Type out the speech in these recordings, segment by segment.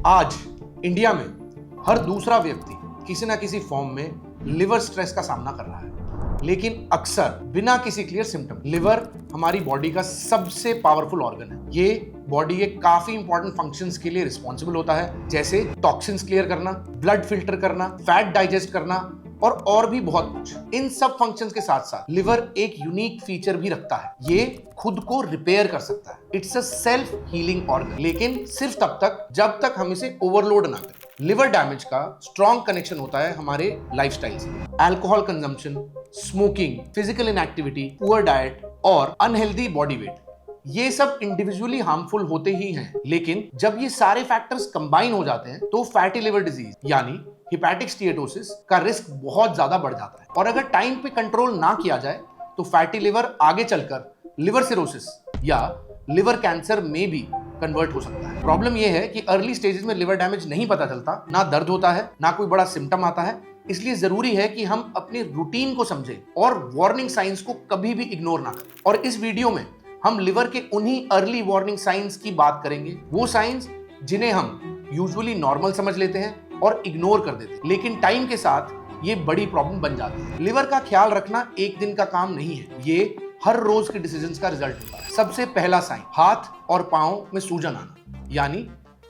आज इंडिया में हर दूसरा व्यक्ति किसी ना किसी फॉर्म में लिवर स्ट्रेस का सामना कर रहा है, लेकिन अक्सर बिना किसी क्लियर सिम्टम। लिवर हमारी बॉडी का सबसे पावरफुल ऑर्गन है। ये बॉडी के काफी इंपॉर्टेंट फंक्शंस के लिए रिस्पॉन्सिबल होता है, जैसे टॉक्सिन्स क्लियर करना, ब्लड फिल्टर करना, फैट डाइजेस्ट करना और भी बहुत कुछ। इन सब फंक्शंस के साथ साथ लिवर एक यूनिक फीचर भी रखता है, ये खुद को रिपेयर कर सकता है। It's a self healing organ, लेकिन सिर्फ तब तक जब तक हम इसे ओवरलोड ना करें। लिवर डैमेज का स्ट्रॉन्ग कनेक्शन होता है हमारे लाइफस्टाइल से। Alcohol consumption, smoking, physical inactivity, poor diet और अनहेल्दी बॉडी वेट, ये सब इंडिविजुअली हार्मफुल होते ही हैं, लेकिन जब ये सारे फैक्टर्स कंबाइन हो जाते हैं तो फैटी लिवर डिजीज यानी हिपैटिक स्टीएटोसिस का रिस्क बहुत ज्यादा बढ़ जाता है। और अगर टाइम पे कंट्रोल ना किया जाए तो फैटी लिवर आगे चलकर लिवर सिरोसिस या लिवर कैंसर में भी कन्वर्ट हो सकता है। प्रॉब्लम यह है कि अर्ली स्टेजेस में लिवर डैमेज नहीं पता चलता, ना दर्द होता है, ना कोई बड़ा सिम्टम आता है। इसलिए जरूरी है कि हम अपने रूटीन को समझें और वार्निंग साइंस को कभी भी इग्नोर ना करें। और इस वीडियो में हम लिवर के उन्हीं अर्ली वार्निंग साइंस की बात करेंगे, वो साइंस जिन्हें हम यूजुअली नॉर्मल समझ लेते हैं और इग्नोर कर देते हैं, लेकिन टाइम के साथ ये बड़ी प्रॉब्लम बन जाती है। लिवर का ख्याल रखना एक दिन का काम नहीं है, ये हर रोज के डिसीजंस का रिजल्ट होता है। सबसे पहला साइन, हाथ और पांव में सूजन आना, यानी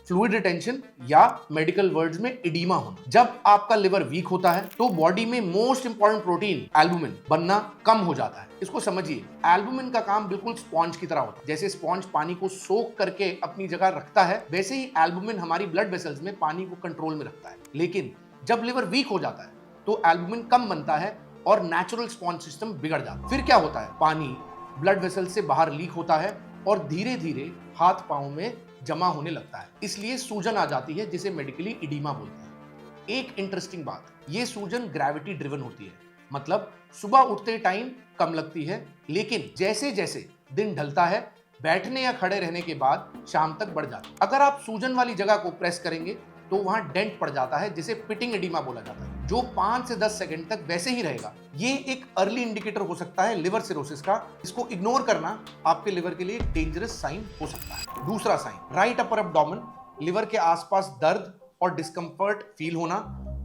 फ्लूइड रिटेंशन या मेडिकल वर्ड्स में एडिमा होना। जब आपका लिवर वीक होता है तो बॉडी में मोस्ट इंपॉर्टेंट प्रोटीन एल्बुमिन बनना कम हो जाता है। इसको समझिए, एल्बुमिन का काम बिल्कुल स्पॉन्ज की तरह होता है। जैसे स्पॉन्ज पानी को सोख करके अपनी जगह रखता है, वैसे ही एल्बुमिन हमारी ब्लड वेसल्स में पानी को कंट्रोल में रखता है। लेकिन जब लिवर वीक हो जाता है तो एल्बुमिन कम बनता है और नेचुरल स्पॉन्ज सिस्टम बिगड़ जाता है। फिर क्या होता है, पानी ब्लड वेसल से बाहर लीक होता है और धीरे धीरे हाथ पांव में जमा होने लगता है। इसलिए सूजन आ जाती है, जिसे मेडिकली एडिमा बोलते हैं। एक इंटरेस्टिंग बात, ये सूजन ग्रेविटी ड्रिवन होती है, मतलब सुबह उठते टाइम कम लगती है, लेकिन जैसे जैसे दिन ढलता है, बैठने या खड़े रहने के बाद शाम तक बढ़ जाती है। अगर आप सूजन वाली जगह को प्रेस करेंगे तो वहां डेंट पड़ जाता है, जिसे पिटिंग एडिमा बोला जाता है, जो 5 से 10 सेकंड तक वैसे ही रहेगा। ये एक अर्ली इंडिकेटर हो सकता है लिवर सिरोसिस का। इसको इग्नोर करना आपके लिवर के लिए एक डेंजरस साइन हो सकता है। दूसरा sign, right upper abdomen, liver के आसपास दर्द और डिस्कंफर्ट फील होना।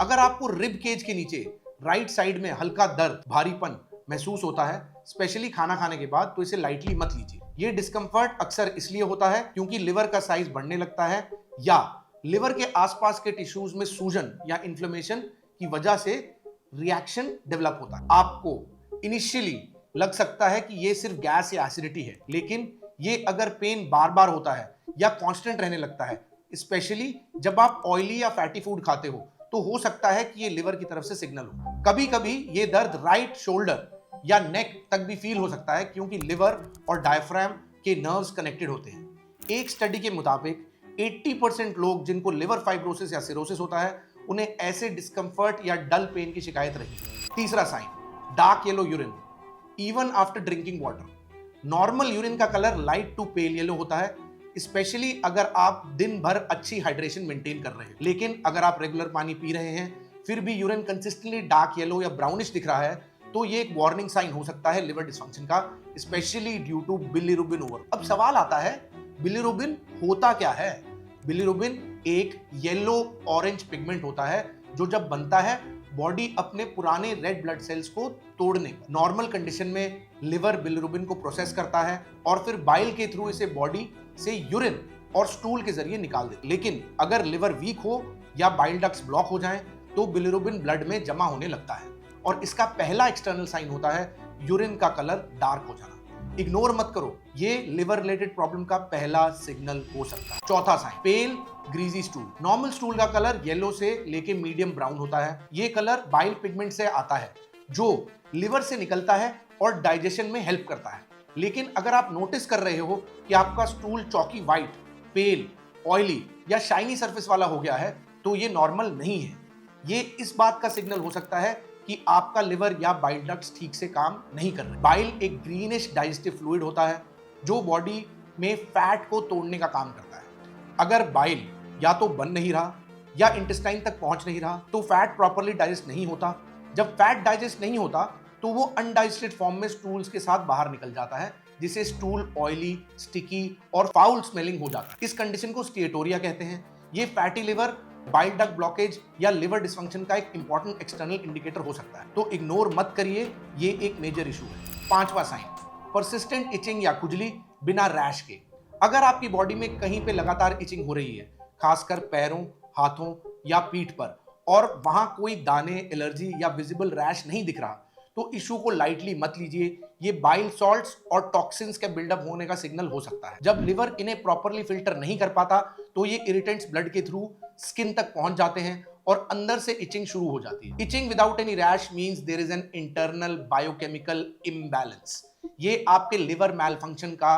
अगर आपको रिब केज के नीचे राइट साइड में हल्का दर्द, भारीपन महसूस होता है, स्पेशली खाना खाने के बाद, तो इसे लाइटली मत लीजिए। ये डिस्कंफर्ट अक्सर इसलिए होता है क्योंकि लिवर का साइज बढ़ने लगता है या लिवर के आसपास के टिश्यूज में सूजन या इन्फ्लेमेशन की वजह से रिएक्शन डेवलप होता है। आपको इनिशियली लग सकता है कि ये सिर्फ गैस या एसिडिटी है, लेकिन ये अगर पेन बार बार होता है या कांस्टेंट रहने लगता है, स्पेशली जब आप ऑयली या फैटी फूड खाते तो हो सकता है कि ये लिवर की तरफ से सिग्नल हो। कभी कभी ये दर्द राइट शोल्डर या नेक तक भी फील हो सकता है, क्योंकि लिवर और डायफ्राम के नर्व्स कनेक्टेड होते हैं। एक स्टडी के मुताबिक 80% लोग जिनको लिवर फाइब्रोसिस या सिरोसिस होता है, उन्हें ऐसे डिस्कंफर्ट या डल पेन की शिकायत रही। तीसरा sign, dark yellow urine even after drinking water. Normal urine का colour light to pale yellow होता है, स्पेशली अगर आप दिन भर अच्छी हाइड्रेशन मेंटेन कर रहे हैं। लेकिन अगर आप रेगुलर पानी पी रहे हैं फिर भी यूरिन कंसिस्टेंटली डार्क येलो या ब्राउनिश दिख रहा है, तो ये एक वार्निंग साइन हो सकता है लिवर डिसफंक्शन का, especially due to bilirubin over. अब सवाल आता है, बिलिरुबिन होता क्या है? बिलिरुबिन एक येलो ऑरेंज पिगमेंट होता है जो जब बनता है बॉडी अपने पुराने रेड ब्लड सेल्स को तोड़ने पर। नॉर्मल कंडीशन में लिवर बिलिरुबिन को प्रोसेस करता है और फिर बाइल के थ्रू इसे बॉडी से यूरिन और स्टूल के जरिए निकाल देता है। लेकिन अगर लिवर वीक हो या बाइल डक्ट्स ब्लॉक हो जाएं तो बिलिरुबिन ब्लड में जमा होने लगता है और इसका पहला एक्सटर्नल साइन होता है यूरिन का कलर डार्क हो जाना। इग्नोर मत करो, ये लिवर रिलेटेड प्रॉब्लम का पहला सिग्नल हो सकता है। चौथा साइन, पेल ग्रीजी स्टूल। नॉर्मल स्टूल का कलर येलो से लेके मीडियम ब्राउन होता है। ये कलर बाइल पिगमेंट से आता है जो लिवर से निकलता है और डाइजेशन में हेल्प करता है। लेकिन अगर आप नोटिस कर रहे हो कि आपका स्टूल चॉकी व्हाइट, पेल, ऑयली या शाइनी सरफेस वाला हो गया है, तो ये नॉर्मल नहीं है। ये इस बात का सिग्नल हो सकता है कि आपका लिवर या बाइल डक्ट्स ठीक से काम नहीं कर रहे। बाइल एक ग्रीनिश डाइजेस्टिव फ्लूइड होता है जो बॉडी में फैट को तोड़ने का काम करता है। अगर बाइल या तो बन नहीं रहा या इंटेस्टाइन तक पहुंच नहीं रहा तो फैट प्रॉपर्ली डाइजेस्ट नहीं होता। जब फैट डाइजेस्ट नहीं होता तो वो अनडाइजेस्टेड फॉर्म में स्टूल्स के साथ बाहर निकल जाता है, जिसे स्टूल ऑयली, स्टिकी और फाउल स्मेलिंग हो जाता है। इस कंडीशन को स्टीएटोरिया कहते हैं। ये fatty liver, bile duct blockage या लिवर डिसफंक्शन का एक इंपॉर्टेंट एक्सटर्नल इंडिकेटर हो सकता है, तो इग्नोर मत करिए, ये एक मेजर इशू है। पांचवा साइन, परसिस्टेंट इचिंग या खुजली बिना रैश के। अगर आपकी बॉडी में कहीं पे लगातार इचिंग हो रही है, खासकर पैरों, हाथों या पीठ पर, और वहां कोई दाने, एलर्जी या विजिबल रैश नहीं दिख रहा, तो इशू को लाइटली मत लीजिए। ये बाइल सॉल्ट्स और टॉक्सिन्स के बिल्डअप होने का सिग्नल हो सकता है। जब लिवर इन्हें प्रॉपरली फिल्टर नहीं कर पाता, तो ये इरिटेंट्स ब्लड के थ्रू स्किन तक पहुंच जाते हैं और अंदर से इचिंग शुरू हो जाती है। Itching without any rash means there is an internal biochemical imbalance. ये आपके लिवर मैलफंक्शन का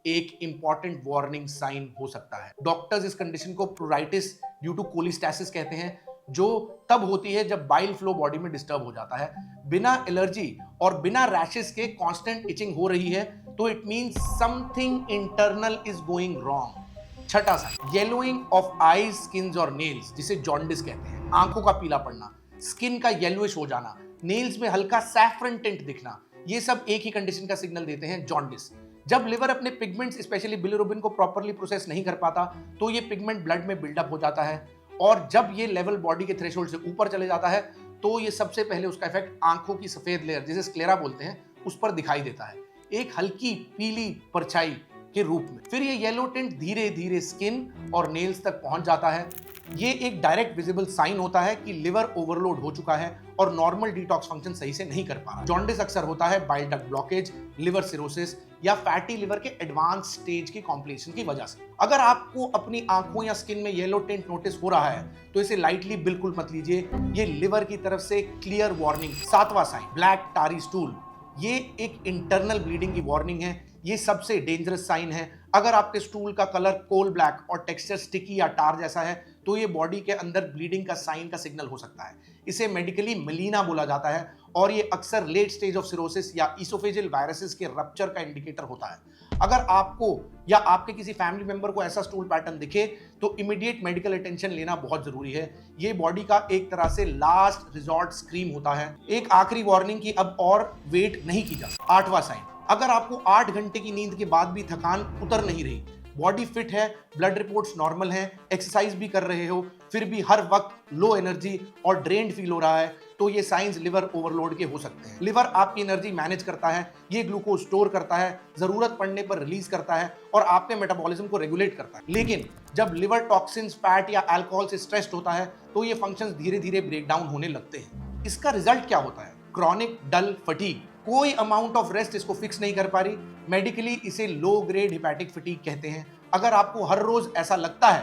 एक इंपॉर्टेंट वार्निंग साइन हो सकता है। डॉक्टर्स इस कंडीशन को प्लूराइटिस ड्यू टू कोलिस्टैसिस कहते हैं, जो तब होती है जब बाइल फ्लो बॉडी में डिस्टर्ब हो जाता है। बिना एलर्जी और बिना रैशेस के कांस्टेंट इचिंग हो रही है, तो it means something internal is going wrong. छठा sign, yellowing of eyes, skins और नेल्स, जिसे जॉन्डिस कहते हैं। आंखों का पीला पड़ना, स्किन का येलोइश हो जाना, नेल्स में हल्का सैफरन टिंट दिखना, ये सब एक ही कंडीशन का सिग्नल देते हैं, जॉन्डिस। जब लिवर अपने पिगमेंट्स स्पेशली बिलिरुबिन को प्रॉपर्ली प्रोसेस नहीं कर पाता, तो ये पिगमेंट ब्लड में बिल्डअप हो जाता है, और जब ये लेवल बॉडी के थ्रेशोल्ड से ऊपर चले जाता है, तो ये सबसे पहले उसका इफेक्ट आंखों की सफेद लेयर, जिसे स्क्लेरा बोलते हैं, उस पर दिखाई देता है, एक हल्की पीली परछाई के रूप में। फिर ये येलो टिंट धीरे धीरे स्किन और नेल्स तक पहुंच जाता है। ये एक डायरेक्ट विजिबल साइन होता है कि लिवर ओवरलोड हो चुका है और नॉर्मल डिटॉक्स फंक्शन सही से नहीं कर पा रहा। जॉन्डिस अक्सर होता है bile duct blockage, liver cirrhosis या फैटी लिवर के एडवांस स्टेज की कॉम्प्लिकेशन की वजह से। अगर आपको अपनी आंखों या स्किन में येलो टिंट नोटिस हो रहा है, तो इसे लाइटली बिल्कुल मत लीजिए, ये लिवर की तरफ से क्लियर वार्निंग। सातवां साइन, ब्लैक टारी स्टूल, ये एक इंटरनल ब्लीडिंग की वार्निंग है। ये सबसे डेंजरस साइन है। अगर आपके स्टूल का कलर कोल ब्लैक और टेक्सचर स्टिकी या टार जैसा है, तो ये बॉडी के अंदर ब्लीडिंग का साइन का सिग्नल हो सकता है। इसे मेडिकली मेलिना बोला जाता है, और ये अक्सर लेट स्टेज ऑफ सिरोसिस या इसोफेजियल वायरसेस के रप्चर का इंडिकेटर होता है। अगर आपको या आपके किसी फैमिली मेंबर को ऐसा स्टूल पैटर्न दिखे, तो इमीडिएट मेडिकल अटेंशन लेना बहुत जरूरी है। ये बॉडी का एक तरह से लास्ट रिजॉर्ट स्क्रीम होता है। एक आखिरी वार्निंग की अब और वेट नहीं की जा सकती। आठवां साइन, अगर आपको 8 घंटे की नींद के बाद भी थकान उतर नहीं रही, बॉडी फिट है, ब्लड रिपोर्ट्स नॉर्मल हैं, एक्सरसाइज भी कर रहे हो, फिर भी हर वक्त लो एनर्जी और ड्रेन्ड फील हो रहा है, तो ये साइंस लिवर ओवरलोड के हो सकते हैं। लिवर आपकी एनर्जी मैनेज करता है, ये ग्लूकोज स्टोर करता है, जरूरत पड़ने पर रिलीज करता है और आपके मेटाबॉलिज्म को रेगुलेट करता है। लेकिन जब लिवर टॉक्सिन्स, फैट या अल्कोहल से स्ट्रेस्ड होता है, तो ये फंक्शंस धीरे धीरे ब्रेक डाउन होने लगते हैं। इसका रिजल्ट क्या होता है? क्रॉनिक डल फटीग। कोई अमाउंट ऑफ रेस्ट इसको फिक्स नहीं कर पा रही। मेडिकली इसे लो ग्रेड हिपैटिक फटीग कहते हैं। अगर आपको हर रोज ऐसा लगता है,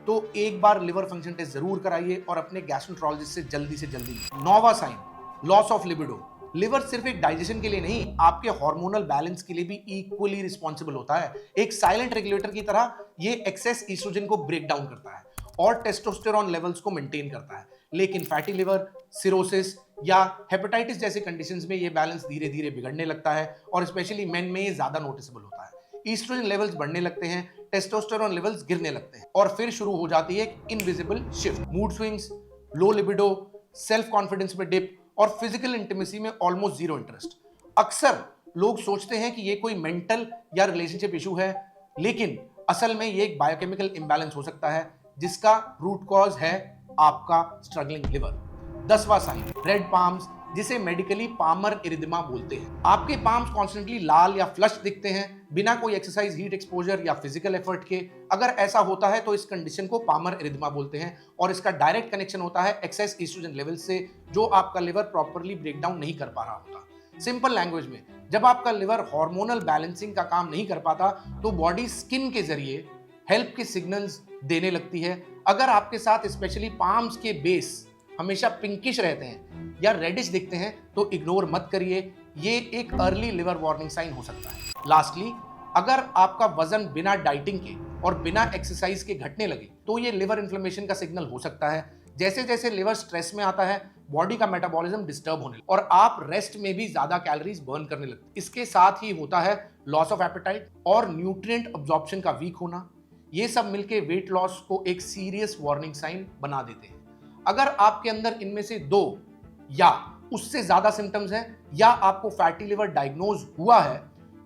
तो एक बार लिवर फंक्शन टेस्ट जरूर कराइए और अपने गैस्ट्रोएंटरोलॉजिस्ट से जल्दी। नौवां sign, loss of libido. Liver सिर्फ एक डाइजेशन के लिए नहीं, आपके हार्मोनल बैलेंस के लिए भी इक्वली रिस्पॉन्सिबल होता है। एक साइलेंट रेगुलेटर की तरह ये एक्सेस ईस्ट्रोजन को ब्रेक डाउन करता है और टेस्टोस्टेरोन लेवल्स को मेंटेन करता है। लेकिन फैटी लिवर, सिरोसिस या हेपेटाइटिस जैसे कंडीशंस में ये बैलेंस धीरे धीरे बिगड़ने लगता है, और स्पेशली मेन में ये ज्यादा नोटिसेबल होता है। ईस्ट्रोजन लेवल्स बढ़ने लगते हैं, टेस्टोस्टेरोन लेवल्स गिरने लगते हैं, और फिर शुरू हो जाती है एक invisible shift. Mood swings, low libido, self confidence में डिप और फिजिकल इंटीमेसी में ऑलमोस्ट जीरो इंटरेस्ट। अक्सर लोग सोचते हैं कि ये कोई मेंटल या रिलेशनशिप इशू है, लेकिन असल में ये एक बायोकेमिकल इंबैलेंस हो सकता है, जिसका रूट कॉज है आपका स्ट्रगलिंग लिवर। 10वां साइन, रेड पाम्स, जिसे मेडिकली पामर इरिदिमा बोलते हैं। आपके पाम्स कॉन्स्टेंटली लाल या फ्लश दिखते हैं बिना कोई एक्सरसाइज, हीट एक्सपोजर या फिजिकल एफर्ट के। अगर ऐसा होता है, तो इस कंडीशन को पामर इरिदिमा बोलते हैं, और इसका डायरेक्ट कनेक्शन होता है एक्सेस ईस्ट्रोजन लेवल से, जो आपका लिवर प्रॉपर्ली ब्रेक डाउन नहीं कर पा रहा होता। सिंपल लैंग्वेज में, जब आपका लिवर हार्मोनल बैलेंसिंग का काम नहीं कर पाता, तो बॉडी स्किन के जरिए हेल्प के सिग्नल्स देने लगती है। अगर आपके साथ स्पेशली पाम्स के बेस हमेशा पिंकिश रहते हैं या रेडिश दिखते हैं, तो इग्नोर मत करिए, ये एक अर्ली लिवर वार्निंग साइन हो सकता है। लास्टली, अगर आपका वजन बिना डाइटिंग के और बिना एक्सरसाइज के घटने लगे, तो ये लिवर इन्फ्लेमेशन का सिग्नल हो सकता है। जैसे जैसे लिवर स्ट्रेस में आता है, बॉडी का मेटाबॉलिज्म डिस्टर्ब होने लगता है और आप रेस्ट में भी ज्यादा कैलोरीज बर्न करने लगते हैं। इसके साथ ही होता है लॉस ऑफ एपेटाइट और न्यूट्रिएंट अब्जॉर्प्शन का वीक होना। ये सब मिलके वेट लॉस को एक सीरियस वार्निंग साइन बना देते हैं। अगर आपके अंदर इनमें से 2 या उससे ज्यादा सिम्टम्स हैं, या आपको फैटी लिवर डायग्नोज हुआ है,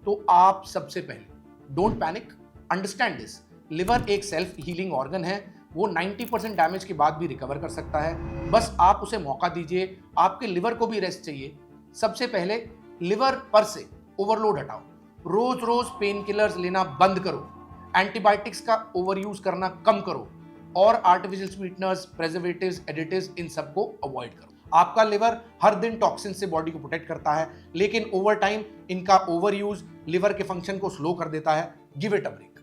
तो आप सबसे पहले don't panic, understand this. Liver एक सेल्फ हीलिंग ऑर्गन है, वो 90% डैमेज के बाद भी रिकवर कर सकता है। बस आप उसे मौका दीजिए। आपके लिवर को भी रेस्ट चाहिए। सबसे पहले लिवर पर से ओवरलोड हटाओ। रोज रोज पेन किलर्स लेना बंद करो। एंटीबायोटिक्स का ओवर यूज करना कम करो और आर्टिफिशियल स्वीटनर्स, प्रेजर्वेटिव्स, एडिटिव्स, इन सबको अवॉइड करो। आपका लिवर हर दिन टॉक्सिन से बॉडी को प्रोटेक्ट करता है, लेकिन ओवर टाइम इनका ओवर यूज लिवर के फंक्शन को स्लो कर देता है। Give it a break.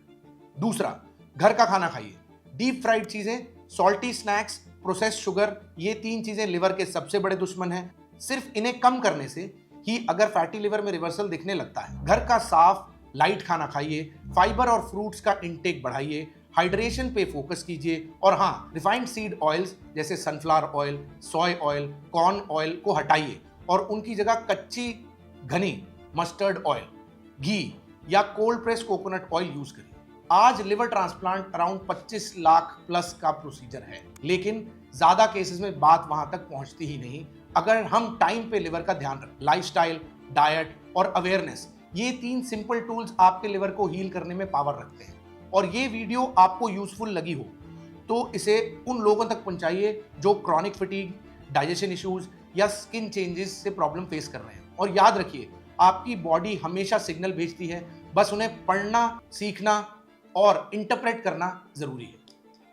दूसरा, घर का खाना खाइए। डीप फ्राइड चीजें, सॉल्टी स्नैक्स, प्रोसेस्ड शुगर, ये 3 चीजें लिवर के सबसे बड़े दुश्मन हैं। सिर्फ इन्हें कम करने से ही अगर फैटी लिवर में रिवर्सल दिखने लगता है। घर का साफ लाइट खाना खाइए, फाइबर और फ्रूट्स का इंटेक बढ़ाइए, हाइड्रेशन पे फोकस कीजिए और हाँ, रिफाइंड सीड ऑयल्स जैसे सनफ्लावर ऑयल, सोय ऑयल, कॉर्न ऑयल को हटाइए और उनकी जगह कच्ची घनी मस्टर्ड ऑयल, घी या cold press coconut oil use करिए। आज liver transplant around 25 lakh plus का प्रोसीजर है, लेकिन ज्यादा केसेस में बात वहां तक पहुंचती ही नहीं अगर हम टाइम पे लिवर का ध्यान रखें। लाइफस्टाइल, डाइट और अवेयरनेस, ये 3 सिंपल टूल्स आपके लिवर को हील करने में पावर रखते हैं। और ये वीडियो आपको यूजफुल लगी हो तो इसे उन लोगों तक पहुंचाइए जो क्रॉनिक फटीग, डाइजेशन इश्यूज या स्किन चेंजेस से प्रॉब्लम फेस कर रहे हैं। और याद रखिए, आपकी बॉडी हमेशा सिग्नल भेजती है, बस उन्हें पढ़ना, सीखना और इंटरप्रेट करना जरूरी है।